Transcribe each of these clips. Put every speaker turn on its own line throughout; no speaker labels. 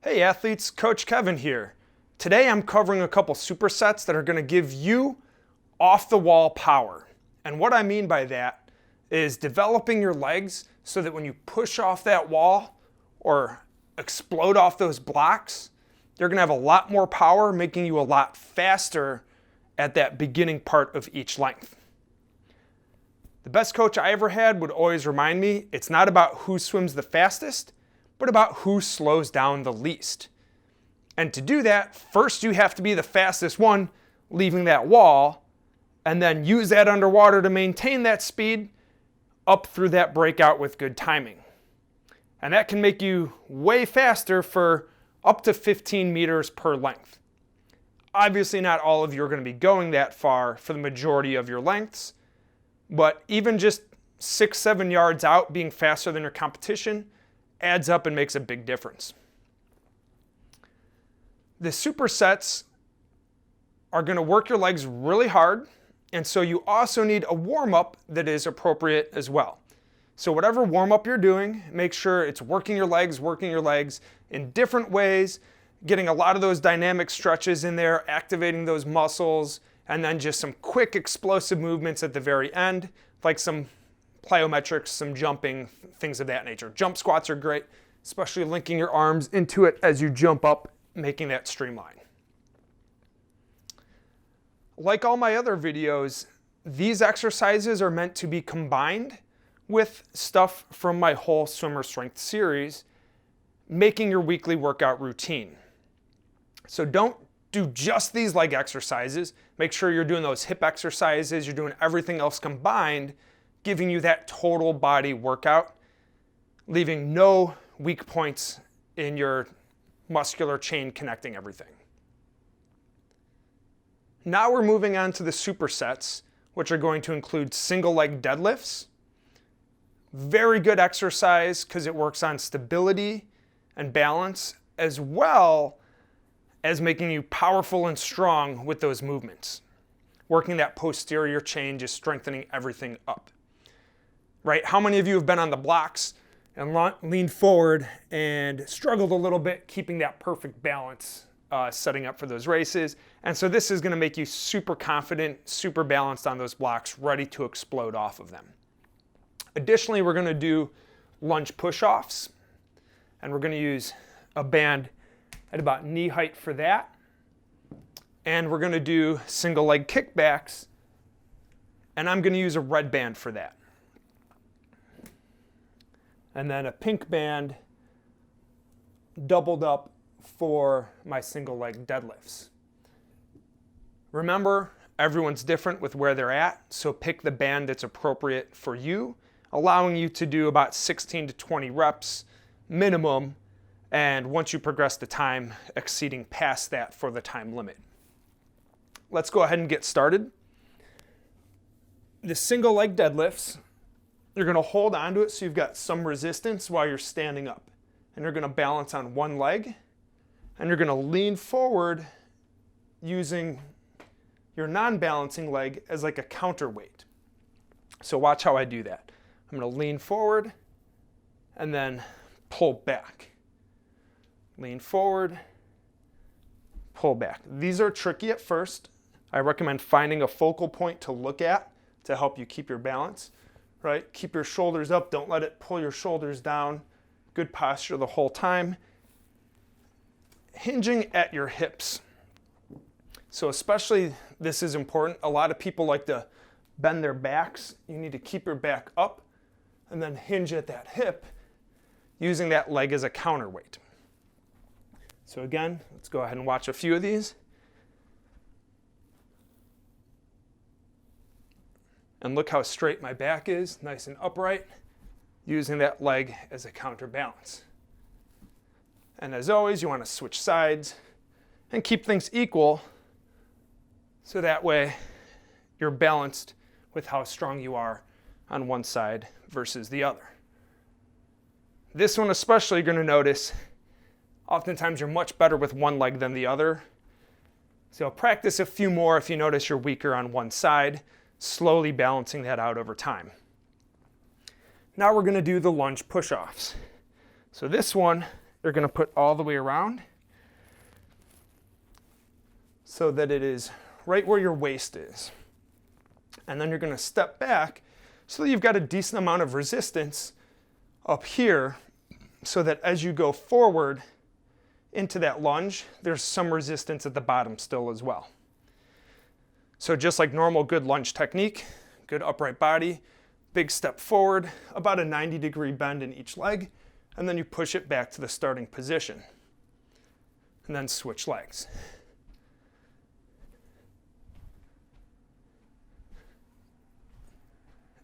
Hey athletes, Coach Kevin here. Today I'm covering a couple supersets that are going to give you off-the-wall power. And what I mean by that is developing your legs so that when you push off that wall or explode off those blocks, you're going to have a lot more power, making you a lot faster at that beginning part of each length. The best coach I ever had would always remind me, it's not about who swims the fastest, but about who slows down the least. And to do that, first you have to be the fastest one leaving that wall, and then use that underwater to maintain that speed up through that breakout with good timing. And that can make you way faster for up to 15 meters per length. Obviously not all of you are going to be going that far for the majority of your lengths, but even just 6-7 yards out being faster than your competition adds up and makes a big difference. The supersets are going to work your legs really hard, and so you also need a warm-up that is appropriate as well. So whatever warm-up you're doing, make sure it's working your legs in different ways, getting a lot of those dynamic stretches in there, activating those muscles, and then just some quick explosive movements at the very end, like some plyometrics, some jumping, things of that nature. Jump squats are great, especially linking your arms into it as you jump up, making that streamline. Like all my other videos, these exercises are meant to be combined with stuff from my whole swimmer strength series, making your weekly workout routine. So don't do just these leg exercises. Make sure you're doing those hip exercises, you're doing everything else combined, giving you that total body workout, leaving no weak points in your muscular chain connecting everything. Now we're moving on to the supersets, which are going to include single leg deadlifts. Very good exercise because it works on stability and balance, as well as making you powerful and strong with those movements. Working that posterior chain, just strengthening everything up. Right? How many of you have been on the blocks and leaned forward and struggled a little bit keeping that perfect balance setting up for those races? And so this is going to make you super confident, super balanced on those blocks, ready to explode off of them. Additionally, we're going to do lunge push-offs, and we're going to use a band at about knee height for that. And we're going to do single leg kickbacks, and I'm going to use a red band for that. And then a pink band doubled up for my single leg deadlifts. Remember, everyone's different with where they're at, so pick the band that's appropriate for you, allowing you to do about 16 to 20 reps minimum, and once you progress the time, exceeding past that for the time limit. Let's go ahead and get started. The single leg deadlifts, you're going to hold onto it so you've got some resistance while you're standing up. And you're going to balance on one leg, and you're going to lean forward using your non-balancing leg as like a counterweight. So watch how I do that. I'm going to lean forward and then pull back. Lean forward, pull back. These are tricky at first. I recommend finding a focal point to look at to help you keep your balance. Right? Keep your shoulders up. Don't let it pull your shoulders down. Good posture the whole time. Hinging at your hips. So especially this is important. A lot of people like to bend their backs. You need to keep your back up and then hinge at that hip using that leg as a counterweight. So again, let's go ahead and watch a few of these. And look how straight my back is, nice and upright, using that leg as a counterbalance. And as always, you want to switch sides and keep things equal so that way you're balanced with how strong you are on one side versus the other. This one especially, you're going to notice, oftentimes you're much better with one leg than the other. So practice a few more if you notice you're weaker on one side, slowly balancing that out over time. Now we're going to do the lunge push-offs. So this one you're going to put all the way around so that it is right where your waist is. And then you're going to step back so that you've got a decent amount of resistance up here, so that as you go forward into that lunge, there's some resistance at the bottom still as well. So just like normal good lunge technique, good upright body, big step forward, about a 90-degree bend in each leg, and then you push it back to the starting position. And then switch legs.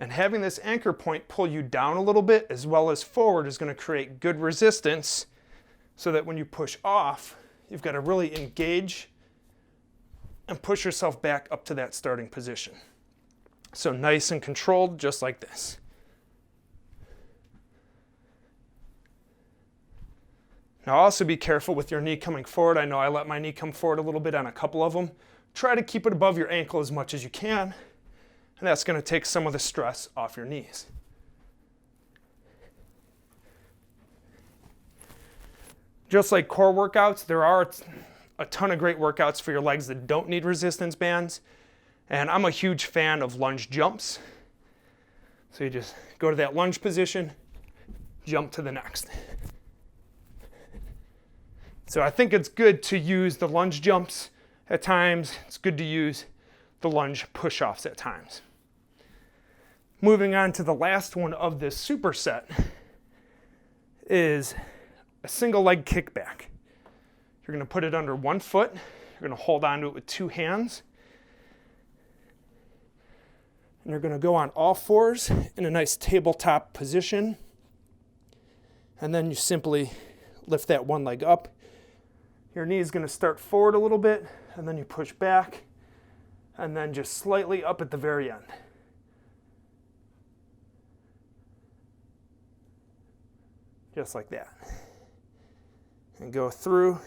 And having this anchor point pull you down a little bit as well as forward is going to create good resistance, so that when you push off, you've got to really engage and push yourself back up to that starting position. So nice and controlled, just like this. Now also be careful with your knee coming forward. I know I let my knee come forward a little bit on a couple of them. Try to keep it above your ankle as much as you can, and that's going to take some of the stress off your knees. Just like core workouts, there are a ton of great workouts for your legs that don't need resistance bands. And I'm a huge fan of lunge jumps. So you just go to that lunge position, jump to the next. So I think it's good to use the lunge jumps at times. It's good to use the lunge push-offs at times. Moving on to the last one of this superset is a single leg kickback. You're going to put it under one foot. You're going to hold onto it with two hands. And you're going to go on all fours in a nice tabletop position. And then you simply lift that one leg up. Your knee is going to start forward a little bit, and then you push back, and then just slightly up at the very end. Just like that. And go through.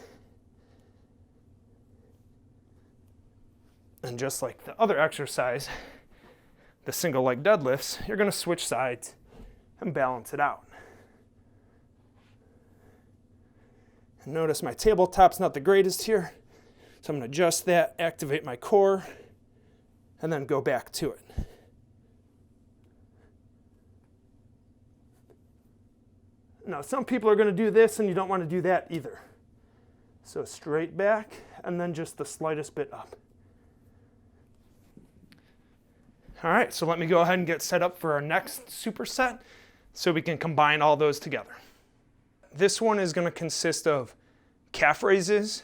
And just like the other exercise, the single leg deadlifts, you're going to switch sides and balance it out. And notice my tabletop's not the greatest here, so I'm going to adjust that, activate my core, and then go back to it. Now, some people are going to do this and you don't want to do that either. So straight back and then just the slightest bit up. All right, so let me go ahead and get set up for our next superset so we can combine all those together. This one is going to consist of calf raises,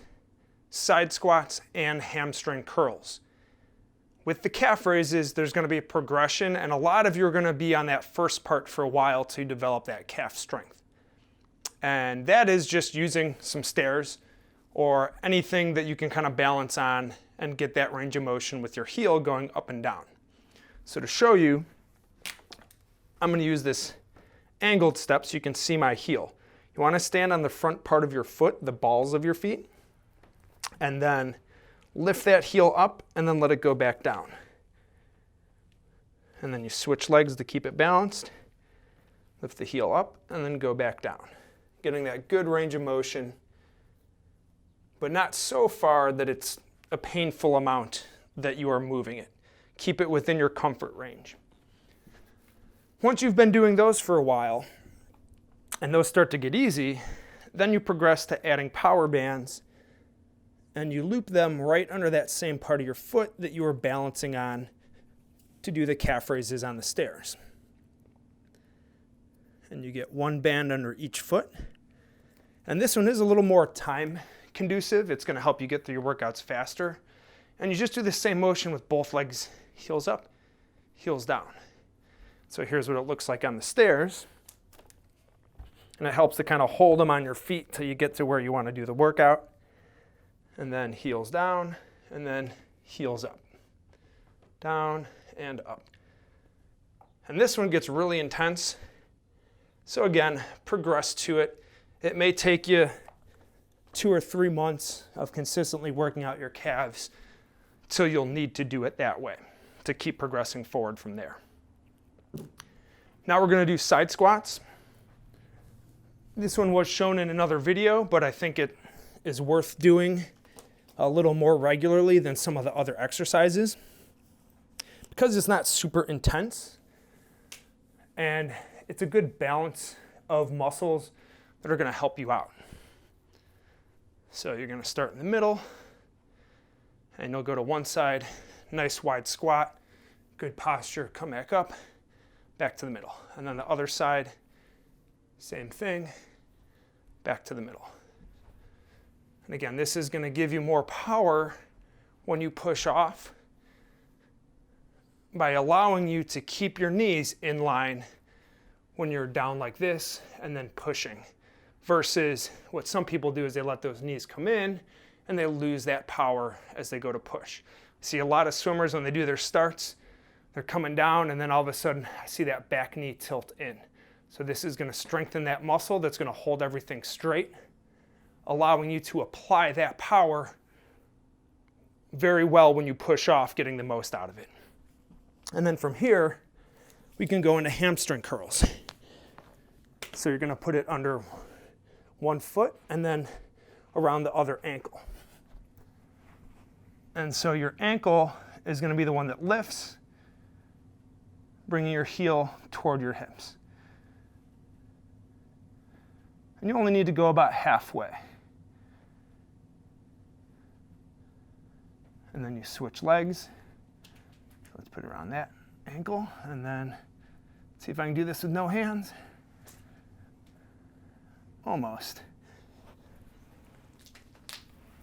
side squats, and hamstring curls. With the calf raises, there's going to be a progression, and a lot of you are going to be on that first part for a while to develop that calf strength. And that is just using some stairs or anything that you can kind of balance on and get that range of motion with your heel going up and down. So to show you, I'm going to use this angled step so you can see my heel. You want to stand on the front part of your foot, the balls of your feet, and then lift that heel up and then let it go back down. And then you switch legs to keep it balanced. Lift the heel up and then go back down. Getting that good range of motion, but not so far that it's a painful amount that you are moving it. Keep it within your comfort range. Once you've been doing those for a while, and those start to get easy, then you progress to adding power bands, and you loop them right under that same part of your foot that you were balancing on to do the calf raises on the stairs. And you get one band under each foot. And this one is a little more time conducive. It's going to help you get through your workouts faster. And you just do the same motion with both legs, heels up, heels down. So here's what it looks like on the stairs. And it helps to kind of hold them on your feet till you get to where you want to do the workout. And then heels down, and then heels up. Down and up. And this one gets really intense. So again, progress to it. It may take you 2 or 3 months of consistently working out your calves till you'll need to do it that way to keep progressing forward from there. Now we're going to do side squats. This one was shown in another video, but I think it is worth doing a little more regularly than some of the other exercises because it's not super intense and it's a good balance of muscles that are going to help you out. So you're going to start in the middle and you'll go to one side, nice wide squat, good posture, come back up, back to the middle. And then the other side, same thing, back to the middle. And again, this is going to give you more power when you push off by allowing you to keep your knees in line when you're down like this and then pushing. Versus what some people do is they let those knees come in and they lose that power as they go to push. See a lot of swimmers when they do their starts, they're coming down and then all of a sudden I see that back knee tilt in. So this is going to strengthen that muscle that's going to hold everything straight, allowing you to apply that power very well when you push off, getting the most out of it. And then from here, we can go into hamstring curls. So you're going to put it under one foot and then around the other ankle. And so your ankle is going to be the one that lifts, bringing your heel toward your hips. And you only need to go about halfway. And then you switch legs. Let's put it around that ankle and then see if I can do this with no hands. Almost.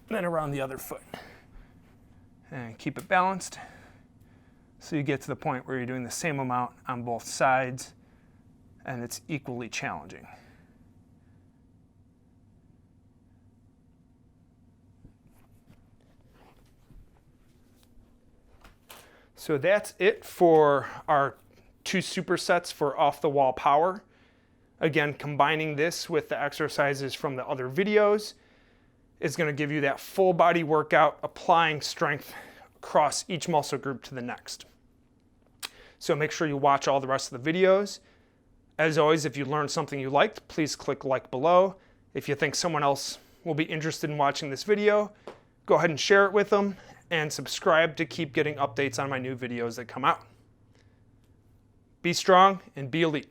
Then around the other foot. And keep it balanced so you get to the point where you're doing the same amount on both sides and it's equally challenging. So that's it for our 2 supersets for off the wall power. Again, combining this with the exercises from the other videos is going to give you that full body workout, applying strength across each muscle group to the next. So make sure you watch all the rest of the videos. As always, if you learned something you liked, please click like below. If you think someone else will be interested in watching this video, go ahead and share it with them and subscribe to keep getting updates on my new videos that come out. Be strong and be elite.